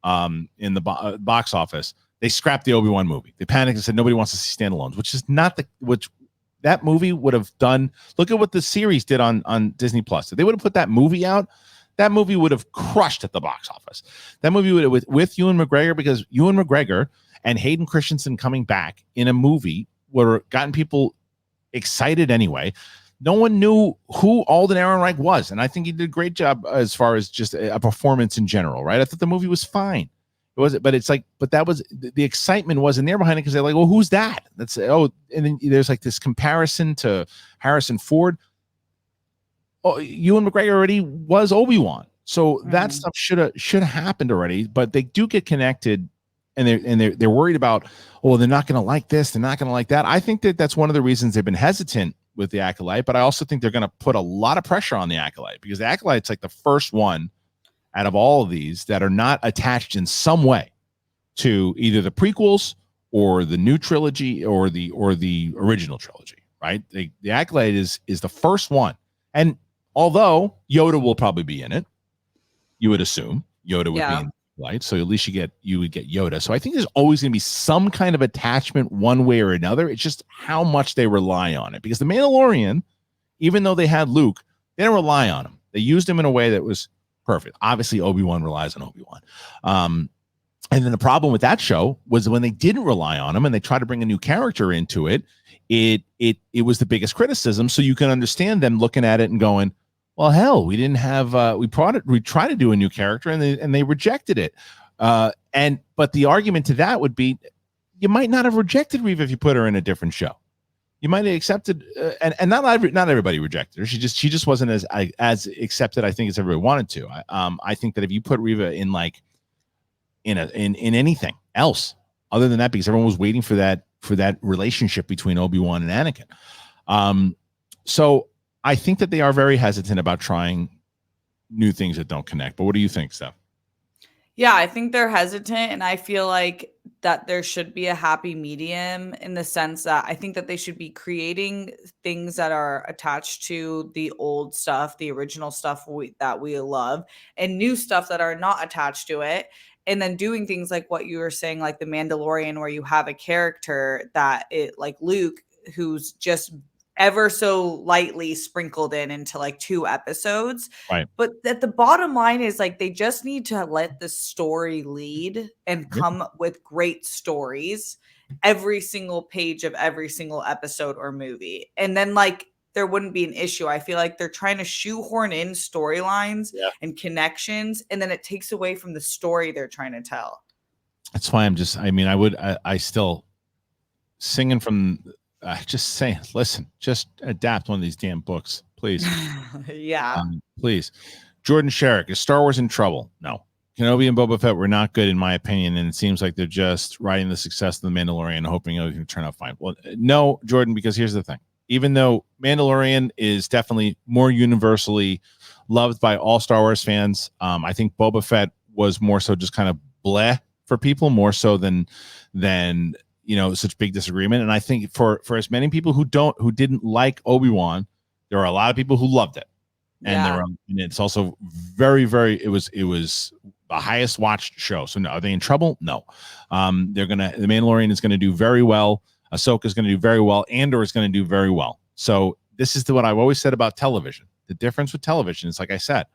in the box office, they scrapped the Obi-Wan movie. They panicked and said nobody wants to see standalones, which is not which that movie would have done. Look at what the series did on Disney Plus. If they would have put that movie out, that movie would have crushed at the box office. That movie would have with Ewan McGregor, because Ewan McGregor and Hayden Christensen coming back in a movie would have gotten people excited anyway. No one knew who Alden Ehrenreich was, and I think he did a great job as far as just a performance in general, right? I thought the movie was fine. It wasn't, but it's like, but that was the excitement wasn't there behind it because they're like, well, who's that? That's and then there's like this comparison to Harrison Ford. Oh, Ewan McGregor already was Obi-Wan, so that stuff should have happened already. But they do get connected. And they're worried about, oh, they're not going to like this, they're not going to like that. I think that's one of the reasons they've been hesitant with the Acolyte, but I also think they're going to put a lot of pressure on the Acolyte, because the Acolyte's like the first one out of all of these that are not attached in some way to either the prequels or the new trilogy or the original trilogy, right? The Acolyte is the first one. And although Yoda will probably be in it, you would assume Yoda would be in the Acolyte, so at least you would get Yoda. So I think there's always going to be some kind of attachment one way or another. It's just how much they rely on it, because the Mandalorian, even though they had Luke, they didn't rely on him. They used him in a way that was perfect. Obviously, Obi-Wan relies on Obi-Wan. And then the problem with that show was when they didn't rely on him and they tried to bring a new character into it, it was the biggest criticism. So you can understand them looking at it and going, well, hell, we didn't have we tried to do a new character and they rejected it. But the argument to that would be, you might not have rejected Reva if you put her in a different show. You might have accepted, and not everybody rejected her. She just wasn't as accepted, I think, as everybody wanted to. I think that if you put Reva in like in anything else other than that, because everyone was waiting for that relationship between Obi-Wan and Anakin. So I think that they are very hesitant about trying new things that don't connect. But what do you think, Steph? Yeah, I think they're hesitant, and I feel like that there should be a happy medium in the sense that I think that they should be creating things that are attached to the old stuff, the original stuff that we love, and new stuff that are not attached to it. And then doing things like what you were saying, like the Mandalorian, where you have a character that like Luke, who's just ever so lightly sprinkled into like 2 episodes. Right. But that the bottom line is like, they just need to let the story lead and come up with great stories every single page of every single episode or movie. And then like, there wouldn't be an issue. I feel like they're trying to shoehorn in storylines and connections, and then it takes away from the story they're trying to tell. That's why I still singing from, just saying, listen, just adapt one of these damn books, please. Please. Jordan Sherrick, is Star Wars in trouble? No. Kenobi and Boba Fett were not good, in my opinion, and it seems like they're just riding the success of The Mandalorian, hoping it can turn out fine. Well, no, Jordan, because here's the thing. Even though Mandalorian is definitely more universally loved by all Star Wars fans, I think Boba Fett was more so just kind of bleh for people, more so than such big disagreement. And I think for as many people who didn't like Obi-Wan, there are a lot of people who loved it. And it's also very, very, it was the highest watched show. So no, are they in trouble? No. The Mandalorian is going to do very well. Ahsoka is going to do very well. Andor is going to do very well. So this is what I've always said about television. The difference with television is, like I said,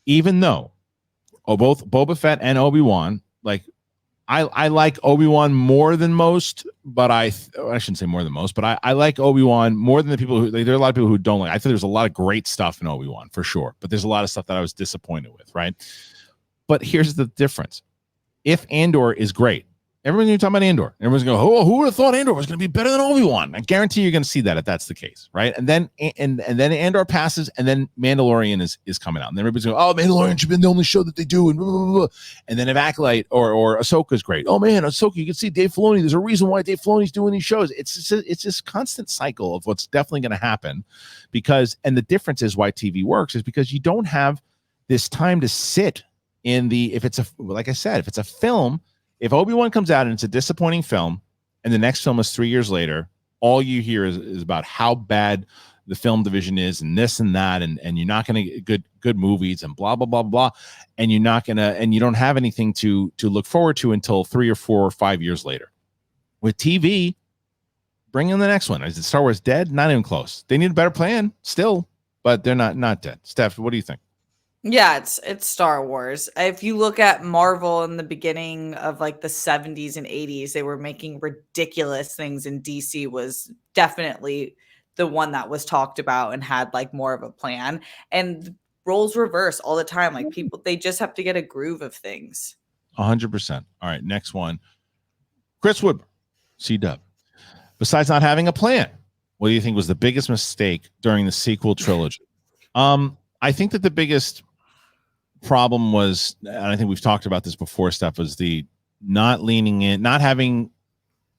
even though both Boba Fett and Obi-Wan, like I like Obi-Wan more than most, but I shouldn't say more than most, but I like Obi-Wan more than the people who, there are a lot of people who don't like. I think there's a lot of great stuff in Obi-Wan for sure, but there's a lot of stuff that I was disappointed with, right? But here's the difference. If Andor is great, everyone's going to talk about Andor. Everyone's going to go, oh, who would have thought Andor was going to be better than Obi-Wan? I guarantee you're going to see that if that's the case, right? And then then Andor passes, and then Mandalorian is coming out. And then everybody's going, oh, Mandalorian should be the only show that they do, and blah, blah, blah. And then if Acolyte or Ahsoka is great, oh man, Ahsoka, you can see Dave Filoni. There's a reason why Dave Filoni's doing these shows. It's this constant cycle of what's definitely going to happen, and the difference is why TV works is because you don't have this time to sit in if it's a film. If Obi-Wan comes out and it's a disappointing film, and the next film is 3 years later, all you hear is about how bad the film division is, and this and that, and you're not going to get good movies, and blah blah blah blah, and you don't have anything to look forward to until 3 or 4 or 5 years later. With TV, bring in the next one. Is it Star Wars dead? Not even close. They need a better plan still, but they're not dead. Steph, what do you think? Yeah, it's Star Wars. If you look at Marvel in the beginning of like the 70s and 80s, they were making ridiculous things, and DC was definitely the one that was talked about and had like more of a plan. And roles reverse all the time. Like people, they just have to get a groove of things. 100%. All right, next one. Chris Woodburn, C-Dub. Besides not having a plan, what do you think was the biggest mistake during the sequel trilogy? I think that the biggest problem was, and I think we've talked about this before, Steph, was the not leaning in, not having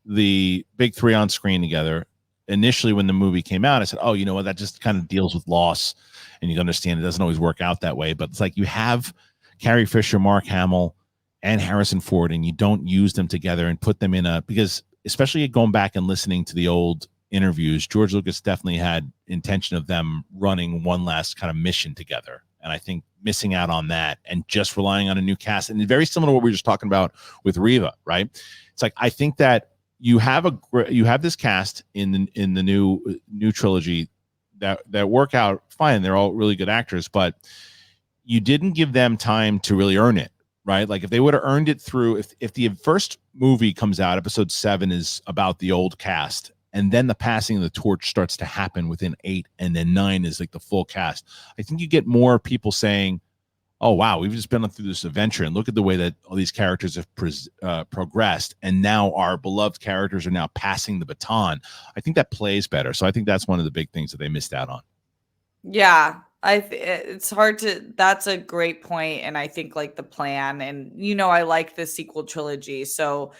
the big three on screen together. Initially, when the movie came out, I said, oh, you know what? That just kind of deals with loss. And you understand it doesn't always work out that way. But it's like you have Carrie Fisher, Mark Hamill, and Harrison Ford, and you don't use them together and put them in because especially going back and listening to the old interviews, George Lucas definitely had intention of them running one last kind of mission together. And I think missing out on that and just relying on a new cast, and very similar to what we were just talking about with Reva, right? It's like, I think that you have this cast in the new trilogy that work out fine. They're all really good actors, but you didn't give them time to really earn it, right? Like if they would have earned it through, if the first movie comes out, episode 7 is about the old cast, and then the passing of the torch starts to happen within 8, and then 9 is like the full cast. I think you get more people saying, oh, wow, we've just been through this adventure, and look at the way that all these characters have progressed, and now our beloved characters are now passing the baton. I think that plays better. So I think that's one of the big things that they missed out on. Yeah, it's hard to, that's a great point. And I think like the plan, and, I like the sequel trilogy. So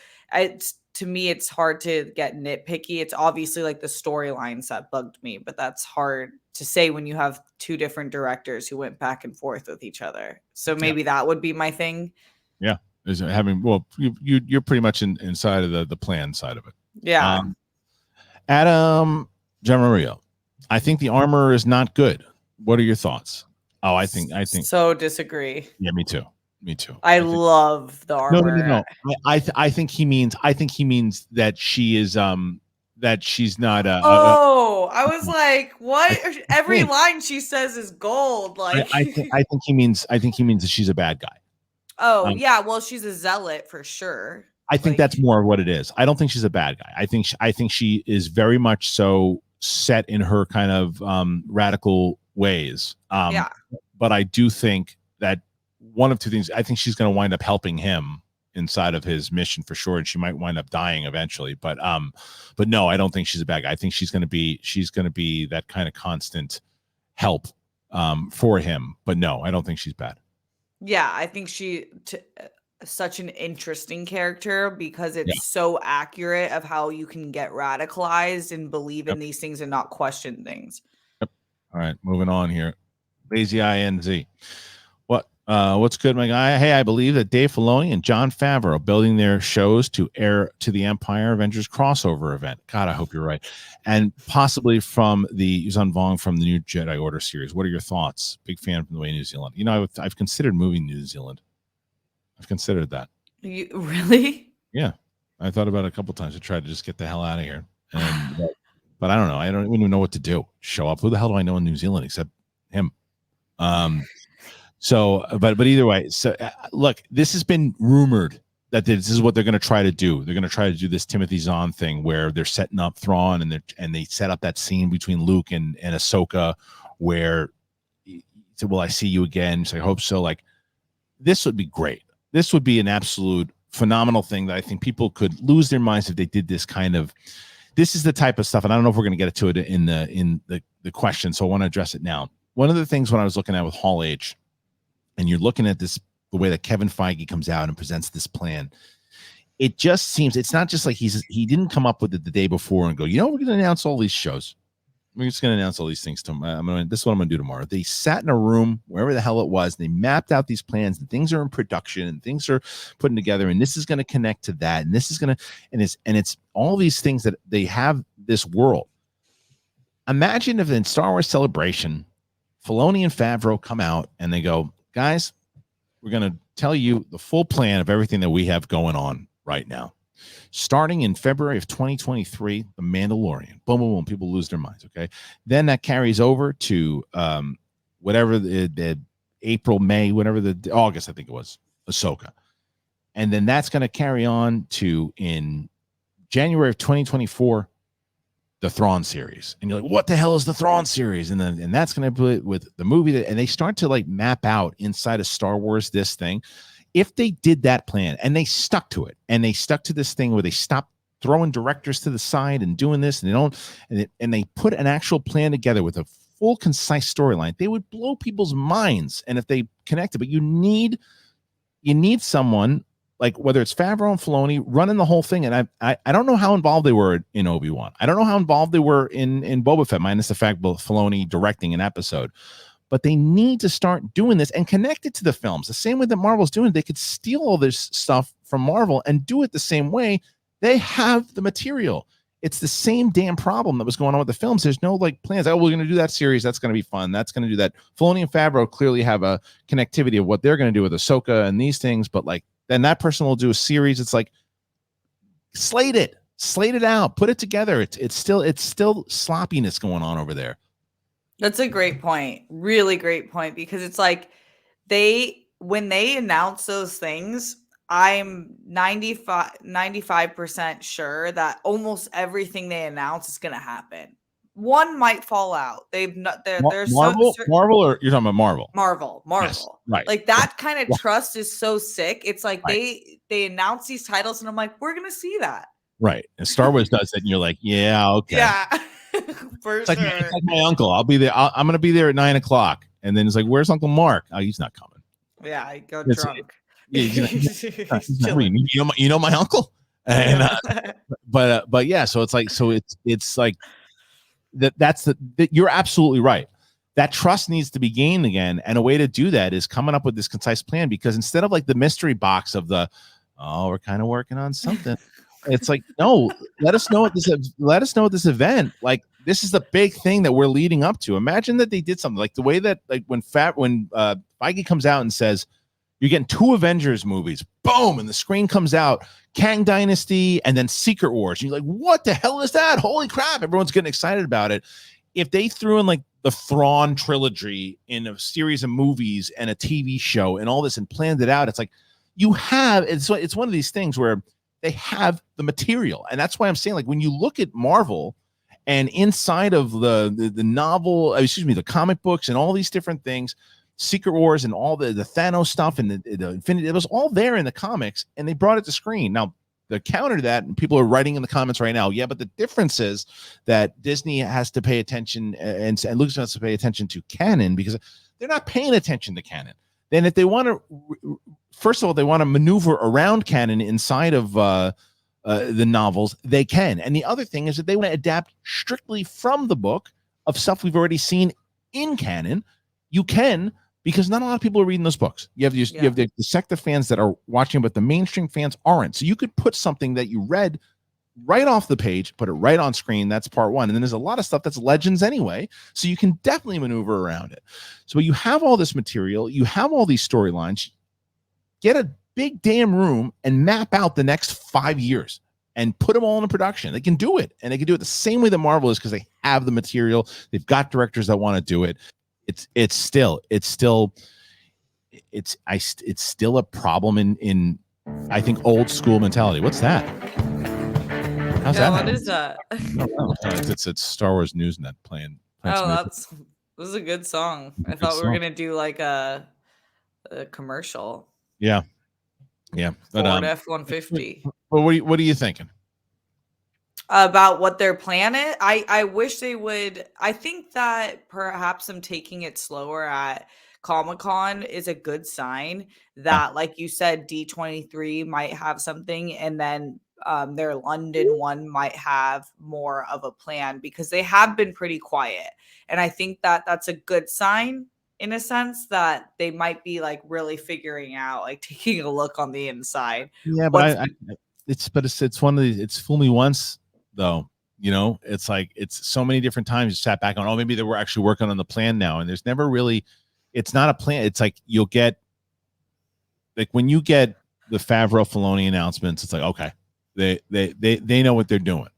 to me, it's hard to get nitpicky. It's obviously like the storylines that bugged me, but that's hard to say when you have two different directors who went back and forth with each other. So maybe that would be my thing. Yeah. You're pretty much inside of the plan side of it. Yeah. Adam Jamarillo, I think the armor is not good. What are your thoughts? Oh, I think so disagree. Yeah, me too. I love the armor. No. I think he means that she is that she's not I was like, what? Every line she says is gold. Like I think he means that she's a bad guy. Oh, yeah, well, she's a zealot for sure. I think that's more of what it is. I don't think she's a bad guy. I think she is very much so set in her kind of radical ways. But I do think that one of two things, I think she's going to wind up helping him inside of his mission for sure, and she might wind up dying eventually. But no, I don't think she's a bad guy. I think she's going to be that kind of constant help for him. But no, I don't think she's bad. Yeah, I think such an interesting character because it's so accurate of how you can get radicalized and believe in these things and not question things. Yep. All right, moving on here. Lazy INZ. What's good, my guy? Hey, I believe that Dave Filoni and Jon Favreau are building their shows to air to the Empire Avengers crossover event. God, I hope you're right. And possibly from the Yuzhan Vong from the new Jedi Order series. What are your thoughts? Big fan from the way New Zealand. I've considered moving to New Zealand. I've considered that. You really? Yeah, I thought about it a couple times to try to just get the hell out of here. But I don't know. I don't even know what to do. Show up. Who the hell do I know in New Zealand except him? So, but either way, so look, this has been rumored that this is what they're going to try to do. They're going to try to do this Timothy Zahn thing where they're setting up Thrawn and they set up that scene between Luke and Ahsoka where he said, "Well, I see you again." So I hope so. Like, this would be great. This would be an absolute phenomenal thing that I think people could lose their minds if they did this kind of. This is the type of stuff, and I don't know if we're going to get to it in the question, so I want to address it now. One of the things when I was looking at with Hall H. And you're looking at this, the way that Kevin Feige comes out and presents this plan, it just seems it's not just like he didn't come up with it the day before and go, we're going to announce all these shows. We're just going to announce all these things to them. This is what I'm going to do tomorrow. They sat in a room, wherever the hell it was, and they mapped out these plans, and things are in production, and things are putting together, and this is going to connect to that, and this is going to, and it's all these things that they have this world. Imagine if in Star Wars Celebration, Filoni and Favreau come out and they go, guys, we're going to tell you the full plan of everything that we have going on right now. Starting in February of 2023, The Mandalorian. Boom, boom, boom. People lose their minds, okay? Then that carries over to whatever the April, May, whatever the August, I think it was, Ahsoka. And then that's going to carry on to in January of 2024, the Thrawn series. And you're like, what the hell is the Thrawn series? And that's going to put with the movie and they start to like map out inside of Star Wars this thing. If they did that plan and they stuck to it and they stuck to this thing where they stopped throwing directors to the side and doing this and they don't and they put an actual plan together with a full concise storyline, they would blow people's minds. And if they connect it, but you need someone like whether it's Favreau and Filoni running the whole thing. And I don't know how involved they were in Obi-Wan. I don't know how involved they were in Boba Fett, minus the fact both Filoni directing an episode. but they need to start doing this and connect it to the films the same way that Marvel's doing. They could steal all this stuff from Marvel and do it the same way. They have the material. It's the same damn problem that was going on with the films. There's no like plans. Oh, we're going to do that series. That's going to be fun. That's going to do that. Filoni and Favreau clearly have a connectivity of what they're going to do with Ahsoka and these things, but like then that person will do a series. It's like slate it out, put it together. It's still sloppiness going on over there. That's a great point. Really great point, because it's like when they announce those things, I'm 95% sure that almost everything they announce is going to happen. One might fall out. There's Marvel, or you're talking about Marvel? Marvel. Yes, right. Like that kind of trust is so sick. It's like they announce these titles, and I'm like, we're going to see that. Right. And Star Wars does it, and you're like, yeah, okay. Yeah. It's like my uncle. I'll be there. I'm going to be there at 9:00. And then it's like, where's Uncle Mark? Oh, he's not coming. Yeah, I go drunk. You know my uncle, and but yeah. So it's like that's you're absolutely right. That trust needs to be gained again, and a way to do that is coming up with this concise plan. Because instead of like the mystery box of we're kind of working on something. It's like, no, let us know at this event. Like, this is the big thing that we're leading up to. Imagine that they did something like the way that like when Feige comes out and says, you're getting 2 Avengers movies, boom, and the screen comes out, Kang Dynasty, and then Secret Wars. And you're like, what the hell is that? Holy crap. Everyone's getting excited about it. If they threw in like the Thrawn trilogy in a series of movies and a TV show and all this and planned it out, it's like it's one of these things where they have the material. And that's why I'm saying, like, when you look at Marvel and inside of the novel, the comic books and all these different things, Secret Wars and all the Thanos stuff and the Infinity, it was all there in the comics, and they brought it to screen. Now, the counter to that, and people are writing in the comments right now, yeah, but the difference is that Disney has to pay attention and Lucasfilm has to pay attention to canon, because they're not paying attention to canon. Then if they want to, first of all, they want to maneuver around canon inside of the novels, they can. And the other thing is that they want to adapt strictly from the book of stuff we've already seen in canon. You can, because not a lot of people are reading those books. You have the sector fans that are watching, but the mainstream fans aren't. So you could put something that you read right off the page, put it right on screen. That's part one. And then there's a lot of stuff that's legends anyway. So you can definitely maneuver around it. So you have all this material, you have all these storylines, get a big damn room and map out the next 5 years and put them all into production. They can do it. And they can do it the same way that Marvel is, because they have the material. They've got directors that want to do it. It's still a problem in I think old school mentality. What's that? How's that? What is that? It's Star Wars Newsnet playing. This is a good song. I thought we were gonna do like a commercial. Yeah. Ford F-150. Well, what are you thinking about what their plan is? I wish they would. I think that perhaps them taking it slower at Comic-Con is a good sign that, like you said, D23 might have something, and then their London one might have more of a plan, because they have been pretty quiet. And I think that that's a good sign, in a sense, that they might be like really figuring out, like taking a look on the inside. Yeah, but it's one of these, it's fool me once though. It's like, it's so many different times you sat back on, maybe they were actually working on the plan now. And there's never really, it's not a plan. It's like, you'll get, like when you get the Favreau Filoni announcements, it's like, okay, they know what they're doing.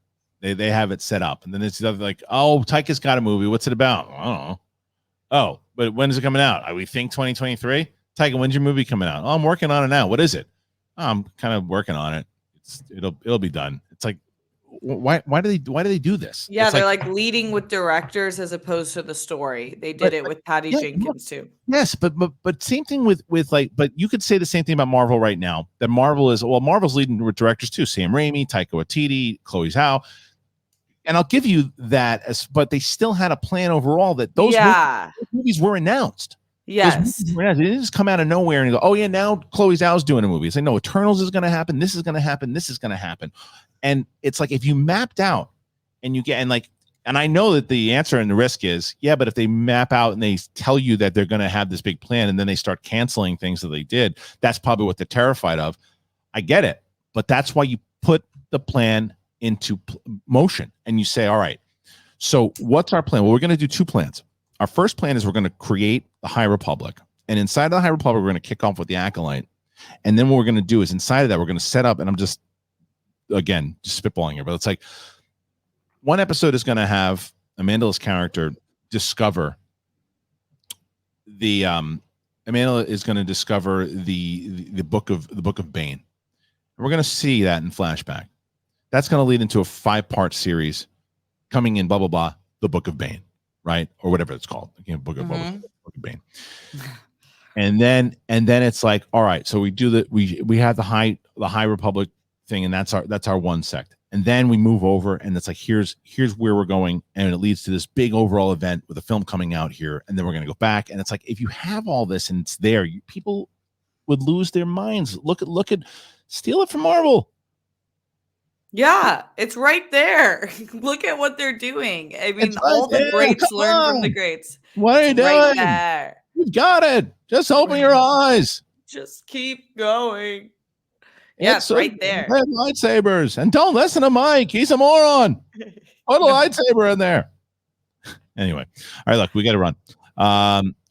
They have it set up. And then it's like, oh, Taika's got a movie. What's it about? I don't know. Oh, but when is it coming out? We think 2023. Taika, when's your movie coming out? Oh, I'm working on it now. What is it? Oh, I'm kind of working on it. It'll be done. It's like, why do they do this? Yeah, it's they're like leading with directors as opposed to the story. They did it with Patty Jenkins too. Yes, but same thing with like, but you could say the same thing about Marvel right now. That Marvel's leading with directors too. Sam Raimi, Taika Waititi, Chloe Zhao. And I'll give you that, but they still had a plan overall that those movies were announced. Yes. They didn't just come out of nowhere and go, oh yeah, now Chloe Zhao's doing a movie. It's like, no, Eternals is going to happen. This is going to happen. This is going to happen. And it's like, if you mapped out and you get, and like, And I know that the answer and the risk is, yeah, but if they map out and they tell you that they're going to have this big plan and then they start canceling things that they did, that's probably what they're terrified of. I get it. But that's why you put the plan into motion and you say, all right, so what's our plan? Well, we're going to do 2 plans. Our first plan is we're going to create the High Republic. And inside of the High Republic, we're going to kick off with the Acolyte. And then what we're going to do is inside of that, we're going to set up, and I'm just spitballing here, but it's like one episode is going to have Amandala's character discover Amandala is going to discover the book of BRYAN. And we're going to see that in flashback. That's going to lead into a 5-part series coming in, blah, blah, blah, the book of BRYAN, right? Or whatever it's called. Again, book of BRYAN. And then it's like, all right, so we do we have the High Republic thing, and that's our one sect. And then we move over, and it's like, here's where we're going, and it leads to this big overall event with a film coming out here, and then we're going to go back. And it's like, if you have all this and it's there, people would lose their minds. Look at steal it from Marvel. Yeah, it's right there. Look at what they're doing. I mean, all the greats learn from the greats. What are you doing? Right there. You've got it. Just open your eyes. Just keep going. Yes, right there. Lightsabers. And don't listen to Mike. He's a moron. Put a lightsaber in there. Anyway. All right, look, we got to run.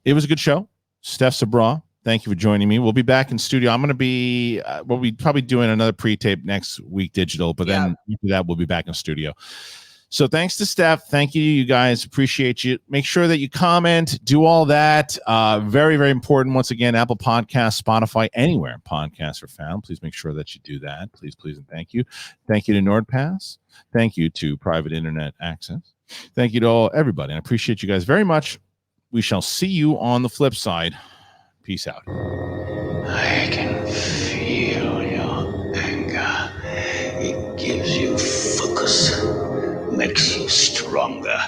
It was a good show. Steph Sabra, thank you for joining me. We'll be back in studio. I'm going to be, we'll be probably doing another pre-tape next week digital, but then after that, we'll be back in studio. So thanks to Steph. Thank you, you guys. Appreciate you. Make sure that you comment, do all that. Very, very important. Once again, Apple Podcasts, Spotify, anywhere podcasts are found. Please make sure that you do that. Please, please, and thank you. Thank you to NORDPASS. Thank you to Private Internet Access. Thank you to everybody. I appreciate you guys very much. We shall see you on the flip side. Peace out. I can feel your anger. It gives you focus. Makes you stronger.